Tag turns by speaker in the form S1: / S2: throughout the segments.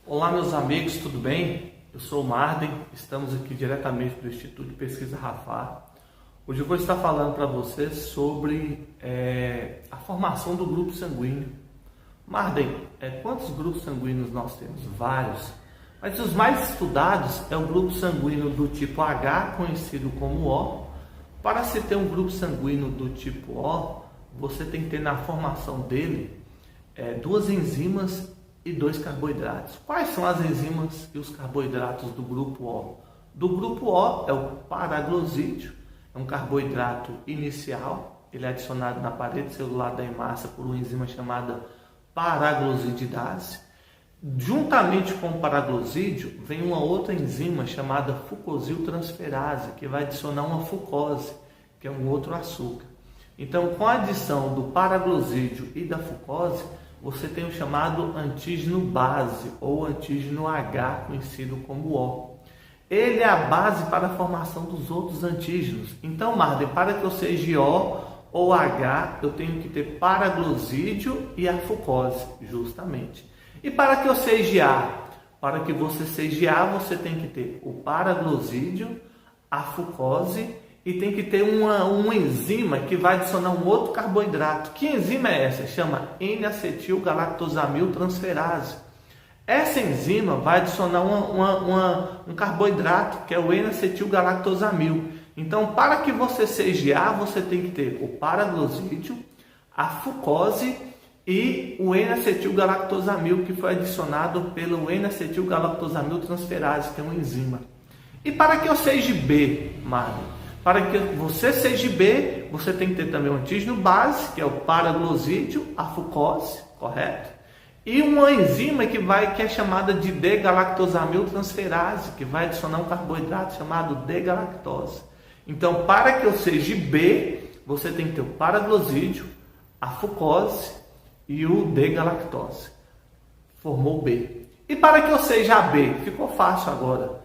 S1: Olá, meus amigos, tudo bem? Eu sou o Marden, estamos aqui diretamente do Instituto de Pesquisa Rafar. Hoje eu vou estar falando para vocês sobre a formação do grupo sanguíneo. Marden, quantos grupos sanguíneos nós temos? Vários. Mas os mais estudados é o grupo sanguíneo do tipo H, conhecido como O. Para se ter um grupo sanguíneo do tipo O, você tem que ter na formação dele duas enzimas e dois carboidratos. Quais são as enzimas e os carboidratos do grupo O? Do grupo O é o paraglosídeo, é um carboidrato inicial, ele é adicionado na parede celular da hemácia por uma enzima chamada paraglosididase. Juntamente com o paraglosídeo vem uma outra enzima chamada fucosiltransferase, que vai adicionar uma fucose, que é um outro açúcar. Então, com a adição do paraglosídeo e da fucose, você tem o chamado antígeno base, ou antígeno H, conhecido como O. Ele é a base para a formação dos outros antígenos. Então, Marden, para que eu seja O ou H, eu tenho que ter paraglosídeo e a fucose, justamente. E para que eu seja A? Para que você seja A, você tem que ter o paraglosídeo, a fucose e tem que ter uma enzima que vai adicionar um outro carboidrato. Que enzima é essa? Chama N-acetilgalactosamiltransferase. Essa enzima vai adicionar um carboidrato, que é o N-acetilgalactosamil. Então, para que você seja A, você tem que ter o paraglosídeo, a fucose e o N-acetilgalactosamil, que foi adicionado pelo N-acetilgalactosamiltransferase, que é uma enzima. E para que eu seja B, Mário? Para que você seja B, você tem que ter também o antígeno base, que é o paraglosídeo, a fucose, correto? E uma enzima que é chamada de D-galactosamiltransferase, que vai adicionar um carboidrato chamado D-galactose. Então, para que eu seja B, você tem que ter o paraglosídeo, a fucose e o D-galactose. Formou B. E para que eu seja AB, ficou fácil agora.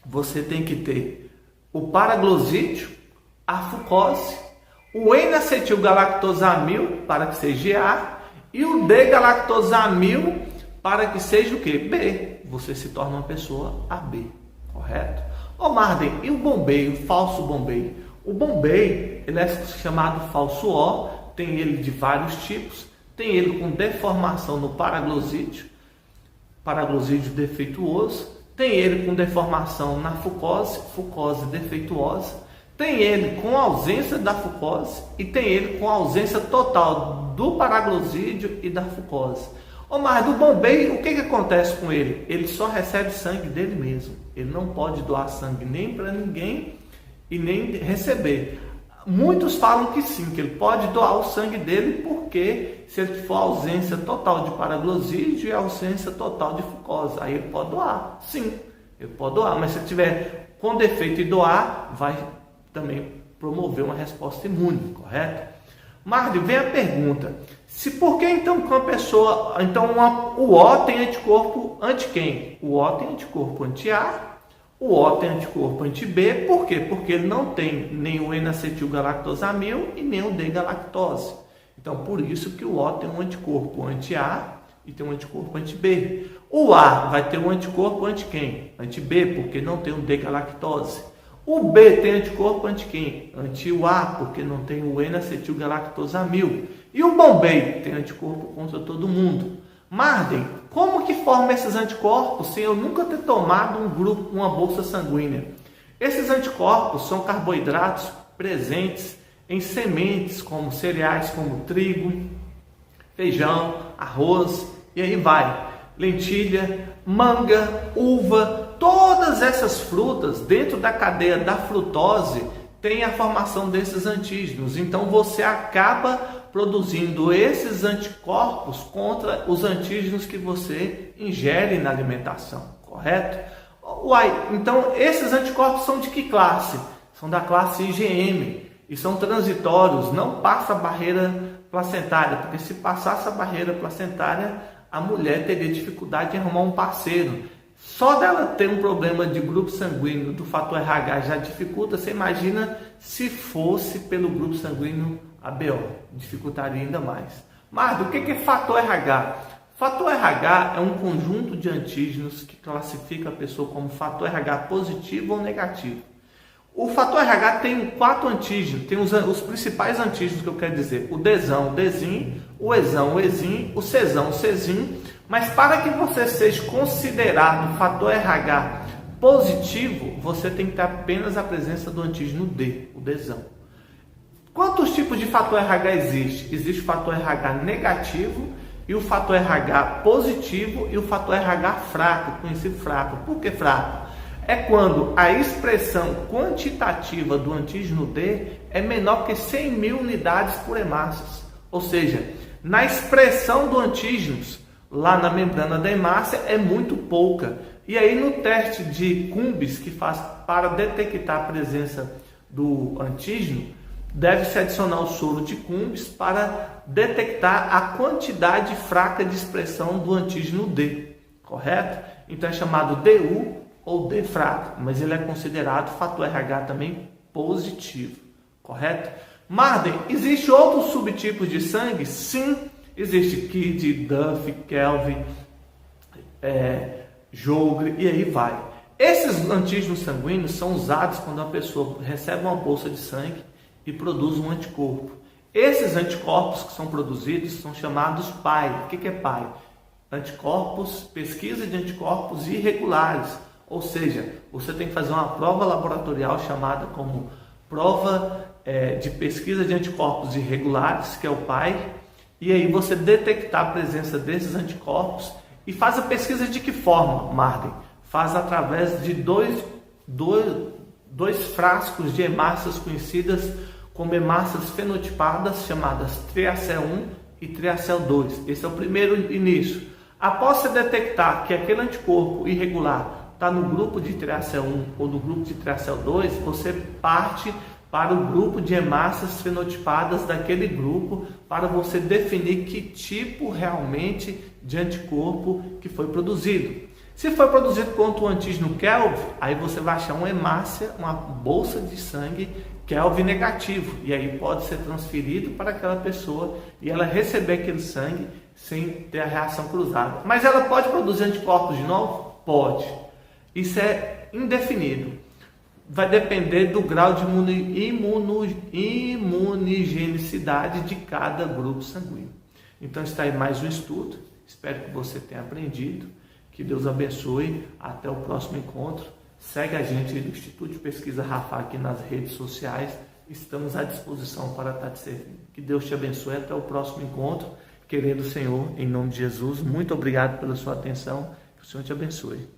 S1: Você tem que ter o paraglosídeo, a fucose, o N-acetilgalactosamil para que seja A e o D-galactosamil para que seja o quê? B. Você se torna uma pessoa AB, correto? Ô Marden, e o bombeio, o falso bombeio? O bombeio, ele é chamado falso O, tem ele de vários tipos, tem ele com deformação no paraglosídeo defeituoso, tem ele com deformação na fucose defeituosa, tem ele com ausência da fucose e tem ele com ausência total do paraglosídeo e da fucose. Mas do bombeio, o que acontece com ele? Ele só recebe sangue dele mesmo. Ele não pode doar sangue nem para ninguém e nem receber. Muitos falam que sim, que ele pode doar o sangue dele, porque se ele for ausência total de paraglosídeo e ausência total de fucose, aí ele pode doar. Sim, ele pode doar, mas se ele tiver com defeito e doar, vai também promover uma resposta imune, correto? Marden, vem a pergunta: por que então que uma pessoa, o O tem anticorpo anti quem? O O tem anticorpo anti-A, o O tem anticorpo anti-B, por quê? Porque ele não tem nem o N-acetilgalactosamil e nem o D-galactose. Então, por isso que o O tem um anticorpo anti-A e tem um anticorpo anti-B. O A vai ter um anticorpo anti-quem? Anti-B, porque não tem o D-galactose. O B tem anticorpo anti-quem? Anti-A, porque não tem o N-acetilgalactosamil. E o bombeio tem anticorpo contra todo mundo. Marden, como que forma esses anticorpos sem eu nunca ter tomado uma bolsa sanguínea? Esses anticorpos são carboidratos presentes em sementes, como cereais como trigo, feijão, arroz, e aí vai. Lentilha, manga, uva, todas essas frutas dentro da cadeia da frutose tem a formação desses antígenos. Então você acaba produzindo esses anticorpos contra os antígenos que você ingere na alimentação, correto? Então esses anticorpos são de que classe? São da classe IgM e são transitórios, não passa a barreira placentária, porque se passasse a barreira placentária, a mulher teria dificuldade em arrumar um parceiro. Só dela ter um problema de grupo sanguíneo do fator RH já dificulta. Você imagina se fosse pelo grupo sanguíneo ABO, dificultaria ainda mais. Mas o que é fator RH? Fator RH é um conjunto de antígenos que classifica a pessoa como fator RH positivo ou negativo. O fator RH tem 4 antígenos, tem os principais antígenos que eu quero dizer: o Dzão, o Dzin, o Ezão, o Ezin, o Czão, o Czin. Mas para que você seja considerado fator RH positivo, você tem que ter apenas a presença do antígeno D, o Dzão. Quantos tipos de fator RH existe? Existe o fator RH negativo e o fator RH positivo e o fator RH fraco, conhecido fraco. Por que fraco? É quando a expressão quantitativa do antígeno D é menor que 100 mil unidades por hemácias. Ou seja, na expressão do antígenos, lá na membrana da hemácia, é muito pouca. E aí no teste de Cumbis, que faz para detectar a presença do antígeno, deve-se adicionar o soro de Cumbis para detectar a quantidade fraca de expressão do antígeno D, correto? Então é chamado DU ou D fraco, mas ele é considerado fator RH também positivo, correto? Marden, existe outros subtipos de sangue? Sim, existe Kidd, Duff, Kelvin, Jogre e aí vai. Esses antígenos sanguíneos são usados quando a pessoa recebe uma bolsa de sangue e produz um anticorpo. Esses anticorpos que são produzidos são chamados PAI. O que é PAI? Anticorpos, pesquisa de anticorpos irregulares. Ou seja, você tem que fazer uma prova laboratorial chamada como prova de pesquisa de anticorpos irregulares, que é o PAI, e aí você detectar a presença desses anticorpos. E faz a pesquisa de que forma, Marden? Faz através de dois frascos de hemácias conhecidas como hemácias fenotipadas, chamadas Triacel-1 e Triacel-2. Esse é o primeiro início. Após você detectar que aquele anticorpo irregular está no grupo de Triacel-1 ou no grupo de Triacel-2, você parte para o grupo de hemácias fenotipadas daquele grupo para você definir que tipo realmente de anticorpo que foi produzido. Se foi produzido contra o antígeno Kelvin, aí você vai achar uma hemácia, uma bolsa de sangue Kelvin negativo, e aí pode ser transferido para aquela pessoa e ela receber aquele sangue sem ter a reação cruzada. Mas ela pode produzir anticorpos de novo? Pode. Isso é indefinido. Vai depender do grau de imunogenicidade de cada grupo sanguíneo. Então está aí mais um estudo. Espero que você tenha aprendido. Que Deus abençoe. Até o próximo encontro. Segue a gente do Instituto de Pesquisa Rafar aqui nas redes sociais. Estamos à disposição para estar te servindo. Que Deus te abençoe. Até o próximo encontro. Querendo o Senhor, em nome de Jesus. Muito obrigado pela sua atenção. Que o Senhor te abençoe.